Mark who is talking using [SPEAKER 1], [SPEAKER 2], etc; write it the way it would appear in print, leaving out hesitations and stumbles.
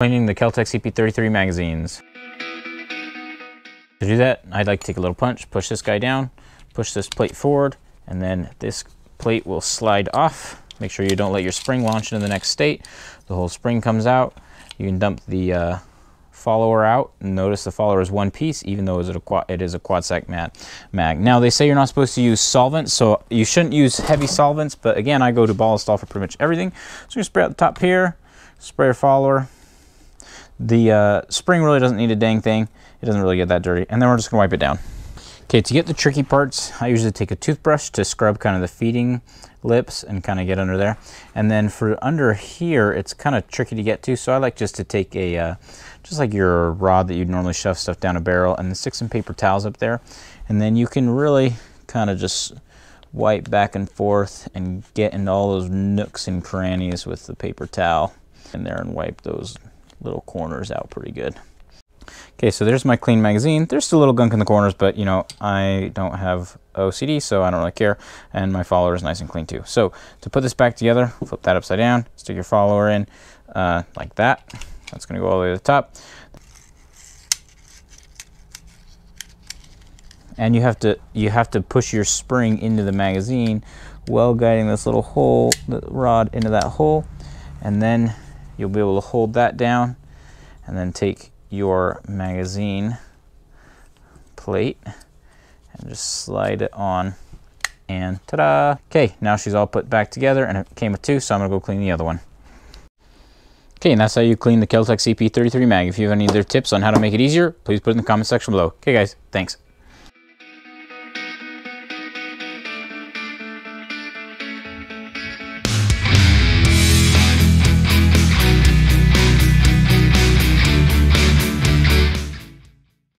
[SPEAKER 1] Cleaning the Kel-Tec CP33 magazines. To do that, I'd like to take a little punch, push this guy down, push this plate forward, and then this plate will slide off. Make sure you don't let your spring launch into the next state. The whole spring comes out. You can dump the follower out, and notice the follower is one piece, even though it is a quad sack mag. Now they say you're not supposed to use solvents, so you shouldn't use heavy solvents, but again, I go to Ballistol for pretty much everything. So you spray out the top here, spray your follower. The spring really doesn't need a dang thing. It doesn't really get that dirty. And then we're just gonna wipe it down. Okay, to get the tricky parts, I usually take a toothbrush to scrub kind of the feeding lips and kind of get under there. And then for under here, it's kind of tricky to get to, so I like just to take a, just like your rod that you'd normally shove stuff down a barrel, and then stick some paper towels up there. And then you can really kind of just wipe back and forth and get into all those nooks and crannies with the paper towel in there and wipe those little corners out pretty good. Okay, so there's my clean magazine. There's still a little gunk in the corners, but you know, I don't have OCD, so I don't really care. And my follower is nice and clean too. So to put this back together, flip that upside down, stick your follower in like that. That's gonna go all the way to the top. And you have to push your spring into the magazine while guiding this little hole, the rod into that hole, and then you'll be able to hold that down and then take your magazine plate and just slide it on, and ta-da! Okay, now she's all put back together, and it came with two, so I'm gonna go clean the other one. Okay, and that's how you clean the Kel-Tec CP33 mag. If you have any other tips on how to make it easier, please put it in the comment section below. Okay guys, thanks.